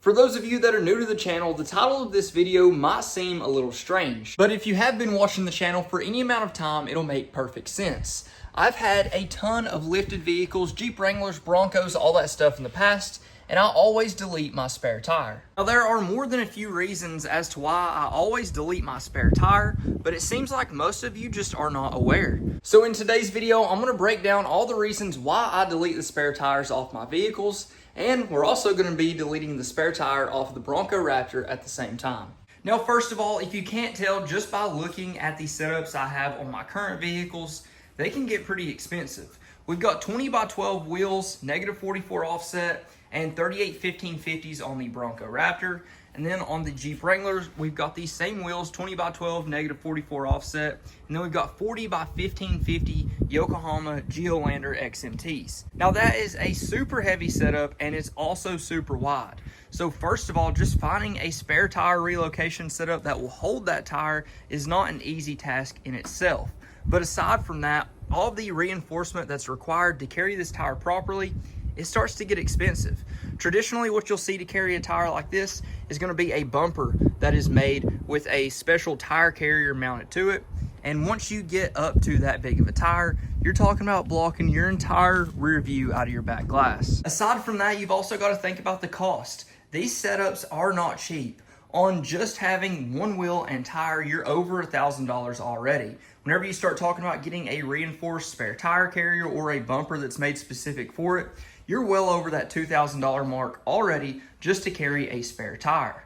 For those of you that are new to the channel, the title of this video might seem a little strange, but if you have been watching the channel for any amount of time, it'll make perfect sense. I've had a ton of lifted vehicles, Jeep Wranglers, Broncos, all that stuff in the past, and I always delete my spare tire. Now there are more than a few reasons as to why I always delete my spare tire, but it seems like most of you just are not aware. So in today's video, I'm gonna break down all the reasons why I delete the spare tires off my vehicles, and we're also gonna be deleting the spare tire off the Bronco Raptor at the same time. Now first of all, if you can't tell just by looking at the setups I have on my current vehicles, they can get pretty expensive. We've got 20x12 wheels, -44 offset, and 38 1550s on the Bronco Raptor. And then on the Jeep Wranglers, we've got these same wheels, 20x12, -44 offset. And then we've got 40x1550 Yokohama Geolander XMTs. Now that is a super heavy setup and it's also super wide. So first of all, just finding a spare tire relocation setup that will hold that tire is not an easy task in itself. But aside from that, all the reinforcement that's required to carry this tire properly, it starts to get expensive. Traditionally, what you'll see to carry a tire like this is going to be a bumper that is made with a special tire carrier mounted to it. And once you get up to that big of a tire, you're talking about blocking your entire rear view out of your back glass. Aside from that, you've also got to think about the cost. These setups are not cheap. On just having one wheel and tire, you're over $1,000 already. Whenever you start talking about getting a reinforced spare tire carrier or a bumper that's made specific for it, you're well over that $2,000 mark already just to carry a spare tire.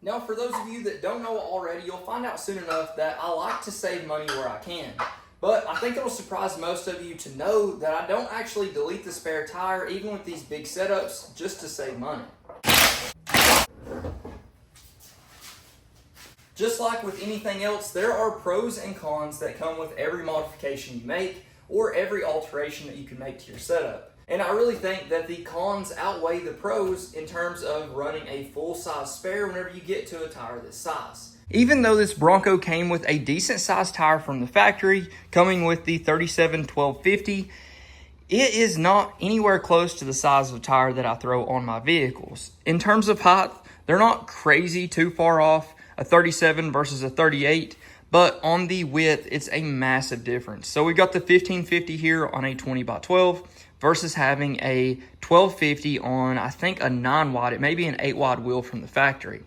Now, for those of you that don't know already, you'll find out soon enough that I like to save money where I can. But I think it'll surprise most of you to know that I don't actually delete the spare tire, even with these big setups, just to save money. Just like with anything else, there are pros and cons that come with every modification you make or every alteration that you can make to your setup. And I really think that the cons outweigh the pros in terms of running a full-size spare whenever you get to a tire this size. Even though this Bronco came with a decent sized tire from the factory, coming with the 37 1250, it is not anywhere close to the size of tire that I throw on my vehicles. In terms of height, they're not crazy too far off, a 37 versus a 38, but on the width, it's a massive difference. So we got the 1550 here on a 20x12 versus having a 1250 on, I think, a 9 wide. It may be an 8 wide wheel from the factory.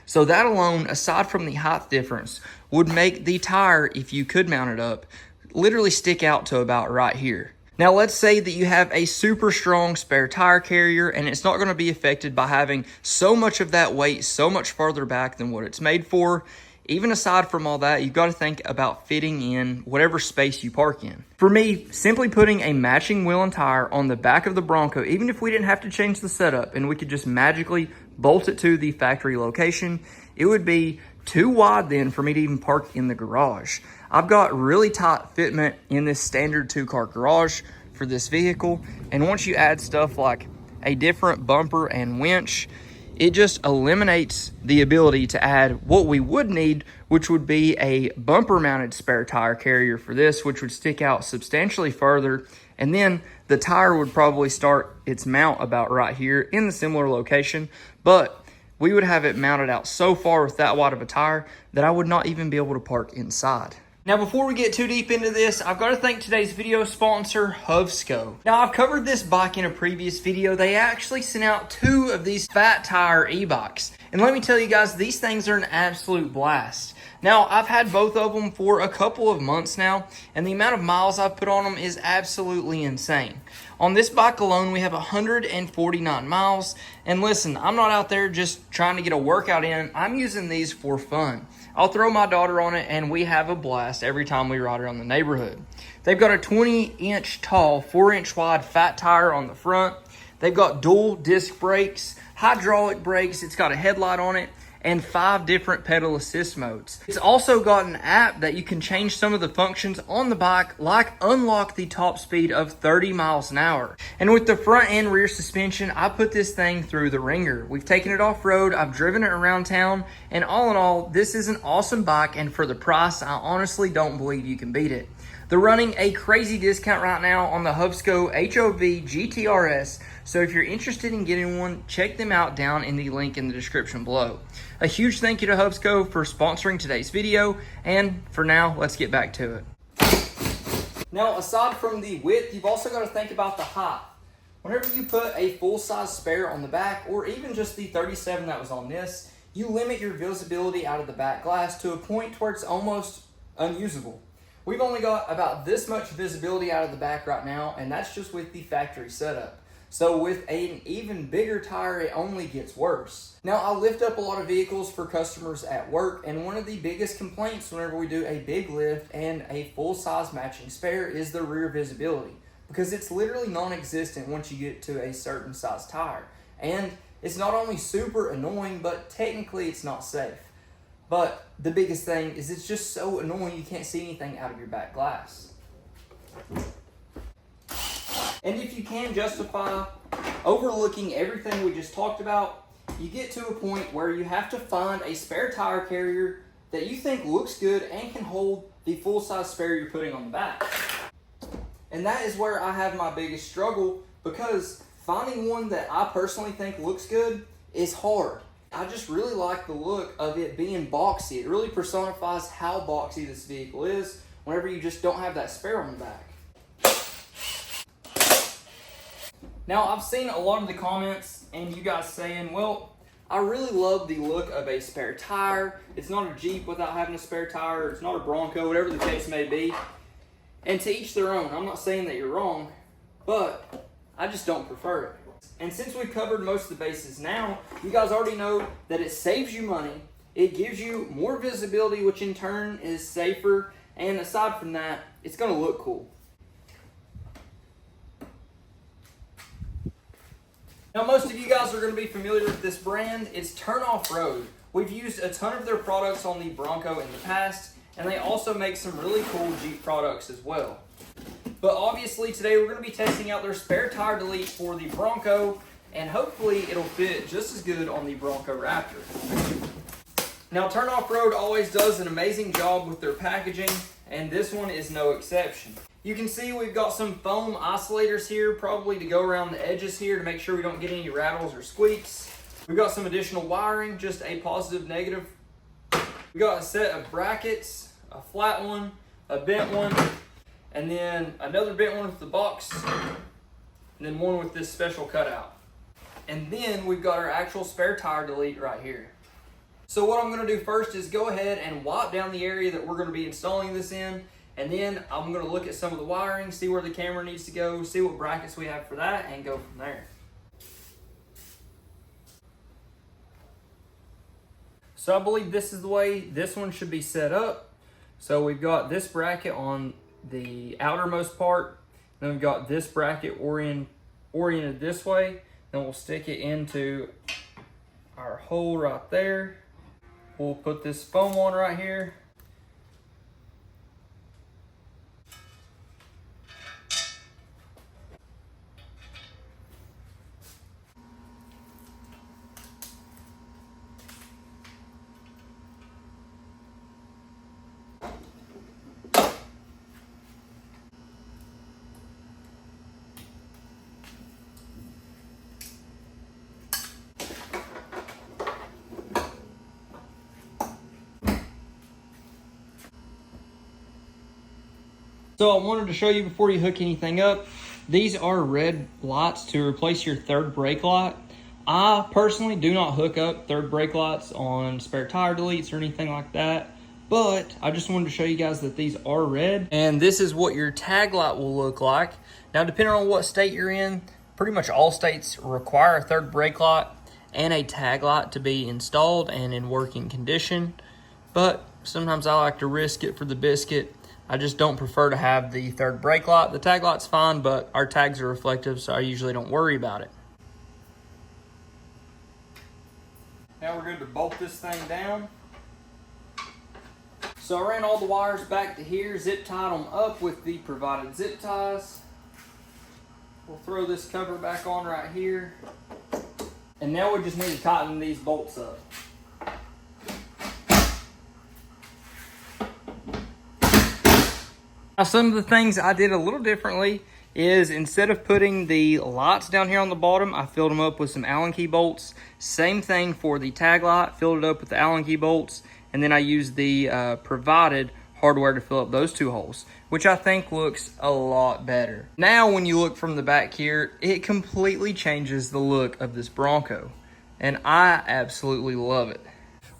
So that alone, aside from the height difference, would make the tire, if you could mount it up, literally stick out to about right here. Now let's say that you have a super strong spare tire carrier and it's not going to be affected by having so much of that weight so much farther back than what it's made for. Even aside from all that, you've got to think about fitting in whatever space you park in. For me, simply putting a matching wheel and tire on the back of the Bronco, even if we didn't have to change the setup and we could just magically bolt it to the factory location, it would be too wide then for me to even park in the garage. I've got really tight fitment in this standard 2-car garage for this vehicle, and once you add stuff like a different bumper and winch, it just eliminates the ability to add what we would need, which would be a bumper mounted spare tire carrier for this, which would stick out substantially further. And then the tire would probably start its mount about right here in the similar location, but we would have it mounted out so far with that wide of a tire that I would not even be able to park inside. Now, before we get too deep into this, I've got to thank today's video sponsor, Hovsco. Now, I've covered this bike in a previous video. They actually sent out 2 of these fat tire e-bikes. And let me tell you guys, these things are an absolute blast. Now, I've had both of them for a couple of months now, and the amount of miles I've put on them is absolutely insane. On this bike alone, we have 149 miles. And listen, I'm not out there just trying to get a workout in. I'm using these for fun. I'll throw my daughter on it, and we have a blast every time we ride around the neighborhood. They've got a 20-inch tall, 4-inch wide fat tire on the front. They've got dual disc brakes, hydraulic brakes. It's got a headlight on it, and 5 different pedal assist modes. It's also got an app that you can change some of the functions on the bike, like unlock the top speed of 30 miles an hour. And with the front and rear suspension, I put this thing through the ringer. We've taken it off-road, I've driven it around town, and all in all, this is an awesome bike, and for the price, I honestly don't believe you can beat it. They're running a crazy discount right now on the Hovsco HOV GTRS, so if you're interested in getting one, check them out down in the link in the description below. A huge thank you to Hovsco for sponsoring today's video, and for now, let's get back to it. Now, aside from the width, you've also got to think about the height. Whenever you put a full-size spare on the back, or even just the 37 that was on this, you limit your visibility out of the back glass to a point where it's almost unusable. We've only got about this much visibility out of the back right now, and that's just with the factory setup. So with an even bigger tire, it only gets worse. Now, I lift up a lot of vehicles for customers at work, and one of the biggest complaints whenever we do a big lift and a full-size matching spare is the rear visibility, because it's literally non-existent once you get to a certain size tire. And it's not only super annoying, but technically it's not safe. But the biggest thing is it's just so annoying you can't see anything out of your back glass. And if you can justify overlooking everything we just talked about, you get to a point where you have to find a spare tire carrier that you think looks good and can hold the full-size spare you're putting on the back. And that is where I have my biggest struggle, because finding one that I personally think looks good is hard. I just really like the look of it being boxy. It really personifies how boxy this vehicle is whenever you just don't have that spare on the back. Now, I've seen a lot of the comments and you guys saying, well, I really love the look of a spare tire. It's not a Jeep without having a spare tire. It's not a Bronco, whatever the case may be. And to each their own. I'm not saying that you're wrong, but I just don't prefer it. And since we've covered most of the bases now, you guys already know that it saves you money, it gives you more visibility, which in turn is safer, and aside from that, it's going to look cool. Now, most of you guys are going to be familiar with this brand. It's Turn Off Road. We've used a ton of their products on the Bronco in the past, and they also make some really cool Jeep products as well. But obviously today we're going to be testing out their spare tire delete for the Bronco, and hopefully it'll fit just as good on the Bronco Raptor. Now, Turn Off Road always does an amazing job with their packaging, and this one is no exception. You can see we've got some foam isolators here, probably to go around the edges here to make sure we don't get any rattles or squeaks. We've got some additional wiring, just a positive, negative. We got a set of brackets, a flat one, a bent one, and then another bent one with the box, and then one with this special cutout. And then we've got our actual spare tire delete right here. So what I'm gonna do first is go ahead and wipe down the area that we're gonna be installing this in, and then I'm gonna look at some of the wiring, see where the camera needs to go, see what brackets we have for that, and go from there. So I believe this is the way this one should be set up. So we've got this bracket on the outermost part, then we've got this bracket oriented this way, then we'll stick it into our hole right there. We'll put this foam on right here. So I wanted to show you before you hook anything up, these are red lights to replace your third brake light. I personally do not hook up third brake lights on spare tire deletes or anything like that, but I just wanted to show you guys that these are red. And this is what your tag light will look like. Now, depending on what state you're in, pretty much all states require a third brake light and a tag light to be installed and in working condition, but sometimes I like to risk it for the biscuit. I just don't prefer to have the third brake light. The tag light's fine, but our tags are reflective, so I usually don't worry about it. Now we're going to bolt this thing down. So I ran all the wires back to here, zip tied them up with the provided zip ties. We'll throw this cover back on right here. And now we just need to tighten these bolts up. Now, some of the things I did a little differently is instead of putting the lights down here on the bottom, I filled them up with some Allen key bolts. Same thing for the tag light, filled it up with the Allen key bolts, and then I used the provided hardware to fill up those two holes, which I think looks a lot better. Now, when you look from the back here, it completely changes the look of this Bronco, and I absolutely love it.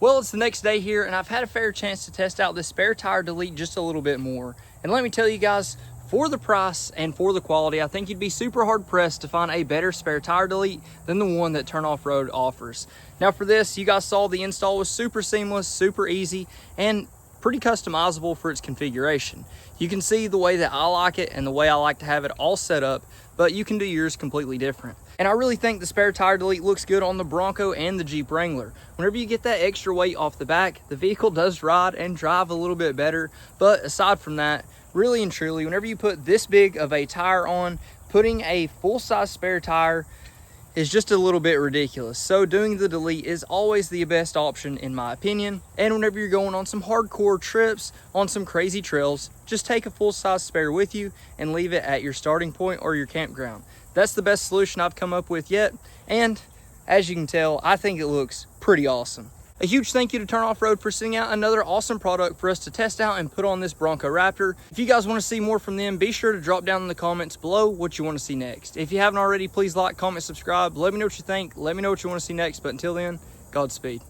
Well, it's the next day here, and I've had a fair chance to test out this spare tire delete just a little bit more. And let me tell you guys, for the price and for the quality, I think you'd be super hard pressed to find a better spare tire delete than the one that Turn Off Road offers. Now for this, you guys saw the install was super seamless, super easy, and pretty customizable for its configuration. You can see the way that I like it and the way I like to have it all set up, but you can do yours completely different. And I really think the spare tire delete looks good on the Bronco and the Jeep Wrangler. Whenever you get that extra weight off the back, the vehicle does ride and drive a little bit better. But aside from that, really and truly, whenever you put this big of a tire on, putting a full-size spare tire is just a little bit ridiculous. So doing the delete is always the best option in my opinion. And whenever you're going on some hardcore trips, on some crazy trails, just take a full-size spare with you and leave it at your starting point or your campground. That's the best solution I've come up with yet. And as you can tell, I think it looks pretty awesome. A huge thank you to Turn Off Road for sending out another awesome product for us to test out and put on this Bronco Raptor. If you guys want to see more from them, be sure to drop down in the comments below what you want to see next. If you haven't already, please like, comment, subscribe. Let me know what you think. Let me know what you want to see next. But until then, Godspeed.